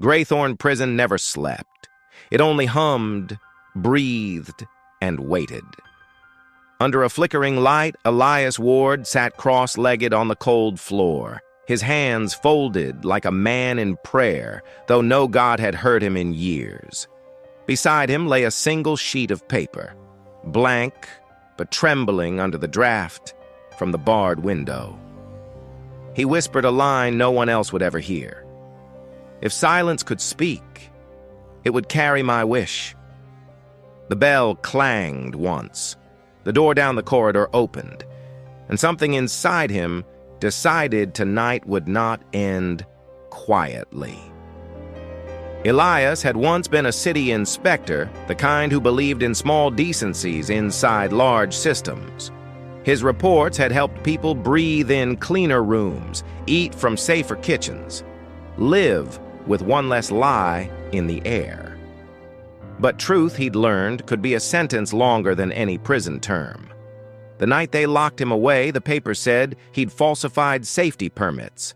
Graythorn Prison never slept. It only hummed, breathed, and waited. Under a flickering light, Elias Ward sat cross-legged on the cold floor, his hands folded like a man in prayer, though no God had heard him in years. Beside him lay a single sheet of paper, blank but trembling under the draft from the barred window. He whispered a line no one else would ever hear. If silence could speak, it would carry my wish. The bell clanged once. The door down the corridor opened, and something inside him decided tonight would not end quietly. Elias had once been a city inspector, the kind who believed in small decencies inside large systems. His reports had helped people breathe in cleaner rooms, eat from safer kitchens, live with one less lie in the air. But truth, he'd learned, could be a sentence longer than any prison term. The night they locked him away, the paper said he'd falsified safety permits.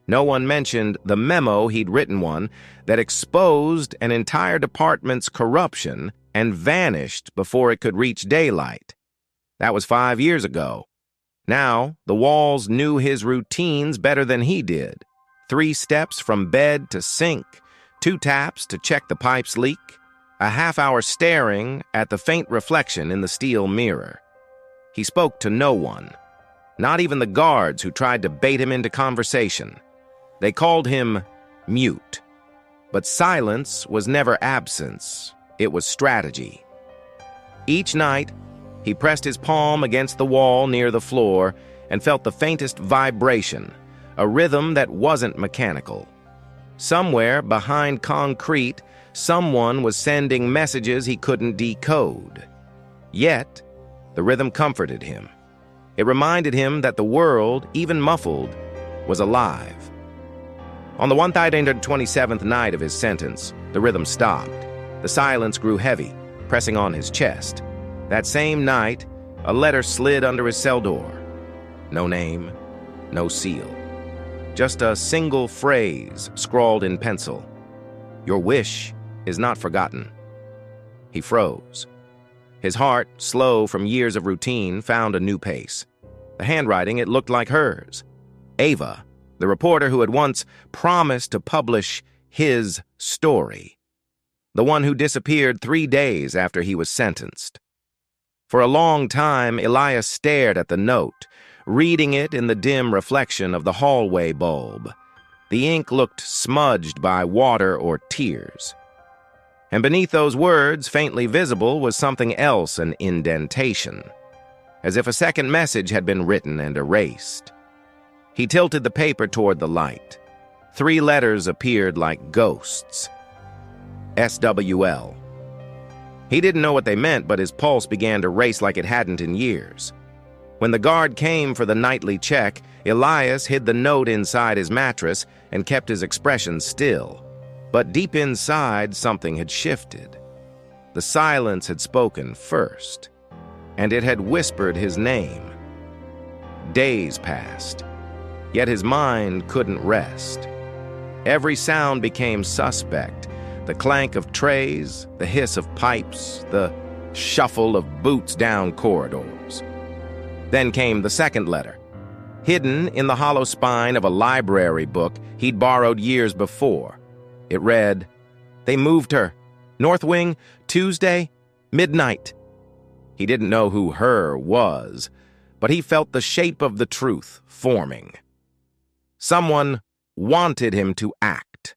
No one mentioned the memo he'd written that exposed an entire department's corruption and vanished before it could reach daylight. That was 5 years ago. Now, the walls knew his routines better than he did. 3 steps from bed to sink, 2 taps to check the pipes leak, a half-hour staring at the faint reflection in the steel mirror. He spoke to no one, not even the guards who tried to bait him into conversation. They called him mute. But silence was never absence, it was strategy. Each night, he pressed his palm against the wall near the floor and felt the faintest vibration, a rhythm that wasn't mechanical. Somewhere behind concrete, someone was sending messages he couldn't decode. Yet, the rhythm comforted him. It reminded him that the world, even muffled, was alive. On the 127th night of his sentence, the rhythm stopped. The silence grew heavy, pressing on his chest. That same night, a letter slid under his cell door. No name, no seal. Just a single phrase scrawled in pencil. Your wish is not forgotten. He froze. His heart, slow from years of routine, found a new pace. The handwriting, it looked like hers. Ava, the reporter who had once promised to publish his story. The one who disappeared 3 days after he was sentenced. For a long time, Elias stared at the note, reading it in the dim reflection of the hallway bulb. The ink looked smudged by water or tears. And beneath those words, faintly visible, was something else, an indentation, as if a second message had been written and erased. He tilted the paper toward the light. 3 letters appeared like ghosts. SWL. He didn't know what they meant, but his pulse began to race like it hadn't in years. When the guard came for the nightly check, Elias hid the note inside his mattress and kept his expression still. But deep inside, something had shifted. The silence had spoken first, and it had whispered his name. Days passed, yet his mind couldn't rest. Every sound became suspect. The clank of trays, the hiss of pipes, the shuffle of boots down corridors. Then came the second letter, hidden in the hollow spine of a library book he'd borrowed years before. It read, "They moved her. North Wing, Tuesday, midnight." He didn't know who her was, but he felt the shape of the truth forming. Someone wanted him to act.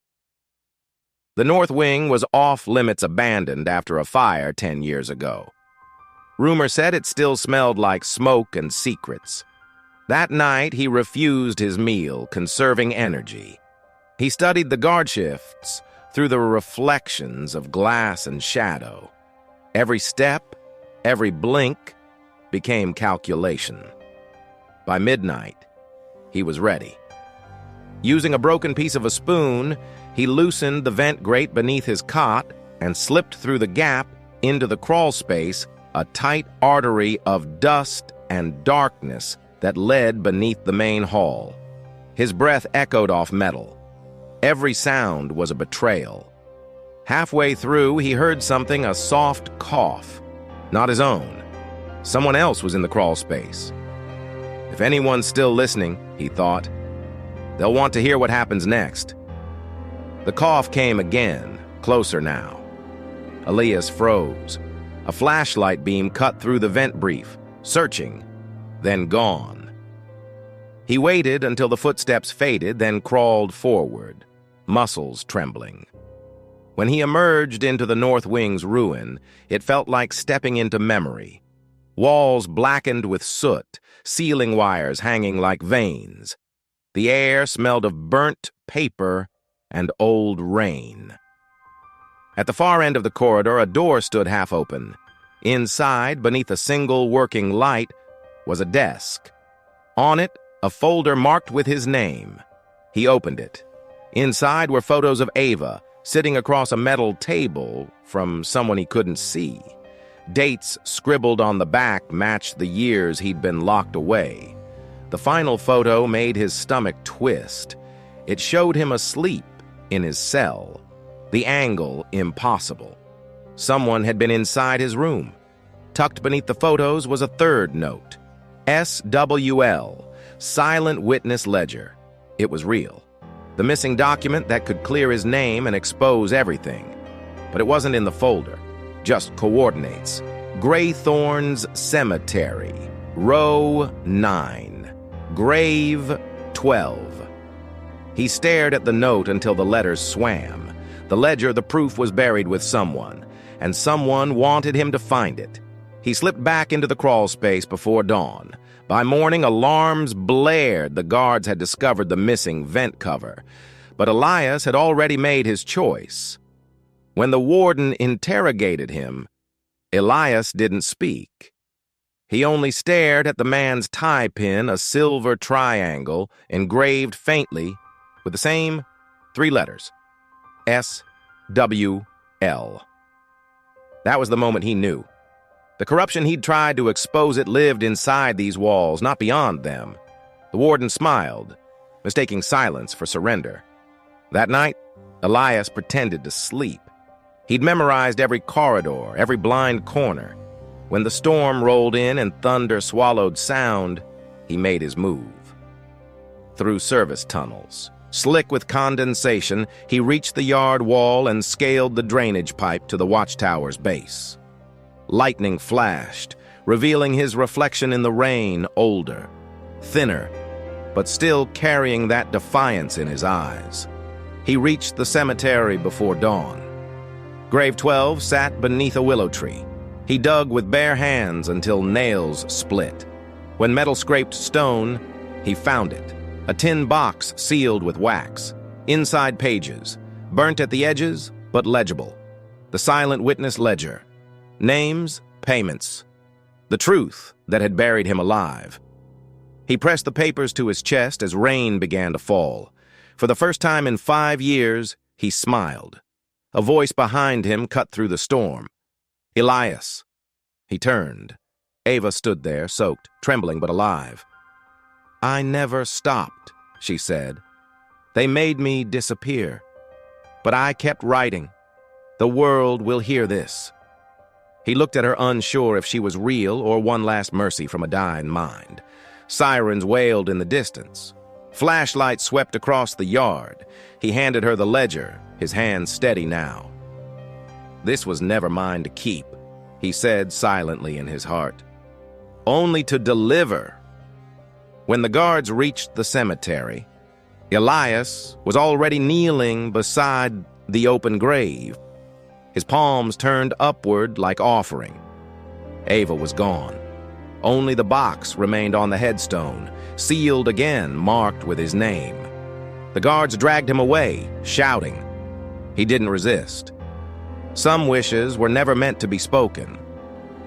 The North Wing was off-limits abandoned after a fire 10 years ago. Rumor said it still smelled like smoke and secrets. That night, he refused his meal, conserving energy. He studied the guard shifts through the reflections of glass and shadow. Every step, every blink, became calculation. By midnight, he was ready. Using a broken piece of a spoon, he loosened the vent grate beneath his cot and slipped through the gap into the crawl space, a tight artery of dust and darkness that led beneath the main hall. His breath echoed off metal. Every sound was a betrayal. Halfway through, he heard something, a soft cough. Not his own. Someone else was in the crawl space. If anyone's still listening, he thought, they'll want to hear what happens next. The cough came again, closer now. Elias froze. A flashlight beam cut through the vent brief, searching, then gone. He waited until the footsteps faded, then crawled forward, muscles trembling. When he emerged into the north wing's ruin, it felt like stepping into memory. Walls blackened with soot, ceiling wires hanging like veins. The air smelled of burnt paper and old rain. At the far end of the corridor, a door stood half open. Inside, beneath a single working light, was a desk. On it, a folder marked with his name. He opened it. Inside were photos of Ava, sitting across a metal table from someone he couldn't see. Dates scribbled on the back matched the years he'd been locked away. The final photo made his stomach twist. It showed him asleep in his cell. The angle impossible. Someone had been inside his room. Tucked beneath the photos was a third note. SWL, Silent Witness Ledger. It was real. The missing document that could clear his name and expose everything. But it wasn't in the folder. Just coordinates. Graythorn's Cemetery, row 9, grave 12. He stared at the note until the letters swam. The ledger, the proof, was buried with someone, and someone wanted him to find it. He slipped back into the crawl space before dawn. By morning, alarms blared. The guards had discovered the missing vent cover. But Elias had already made his choice. When the warden interrogated him, Elias didn't speak. He only stared at the man's tie pin, a silver triangle engraved faintly with the same 3 letters. SWL. That was the moment he knew. The corruption he'd tried to expose it lived inside these walls, not beyond them. The warden smiled, mistaking silence for surrender. That night, Elias pretended to sleep. He'd memorized every corridor, every blind corner. When the storm rolled in and thunder swallowed sound, he made his move. Through service tunnels, slick with condensation, he reached the yard wall and scaled the drainage pipe to the watchtower's base. Lightning flashed, revealing his reflection in the rain, older, thinner, but still carrying that defiance in his eyes. He reached the cemetery before dawn. Grave 12 sat beneath a willow tree. He dug with bare hands until nails split. When metal scraped stone, he found it. A tin box sealed with wax. Inside pages, burnt at the edges, but legible. The silent witness ledger. Names, payments. The truth that had buried him alive. He pressed the papers to his chest as rain began to fall. For the first time in 5 years, he smiled. A voice behind him cut through the storm. Elias. He turned. Ava stood there, soaked, trembling but alive. I never stopped, she said. They made me disappear. But I kept writing. The world will hear this. He looked at her, unsure if she was real or one last mercy from a dying mind. Sirens wailed in the distance. Flashlights swept across the yard. He handed her the ledger, his hands steady now. This was never mine to keep, he said silently in his heart. Only to deliver. When the guards reached the cemetery, Elias was already kneeling beside the open grave, his palms turned upward like offering. Ava was gone. Only the box remained on the headstone, sealed again, marked with his name. The guards dragged him away, shouting. He didn't resist. Some wishes were never meant to be spoken.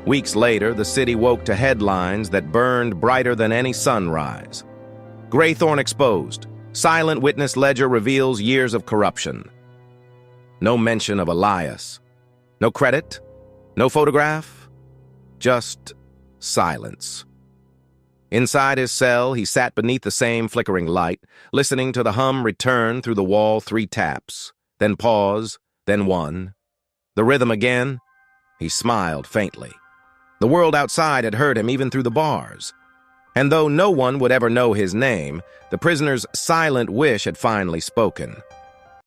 Weeks later, the city woke to headlines that burned brighter than any sunrise. Graythorn exposed. Silent witness ledger reveals years of corruption. No mention of Elias. No credit. No photograph. Just silence. Inside his cell, he sat beneath the same flickering light, listening to the hum return through the wall 3 taps, then pause, then 1. The rhythm again. He smiled faintly. The world outside had heard him even through the bars. And though no one would ever know his name, the prisoner's silent wish had finally spoken.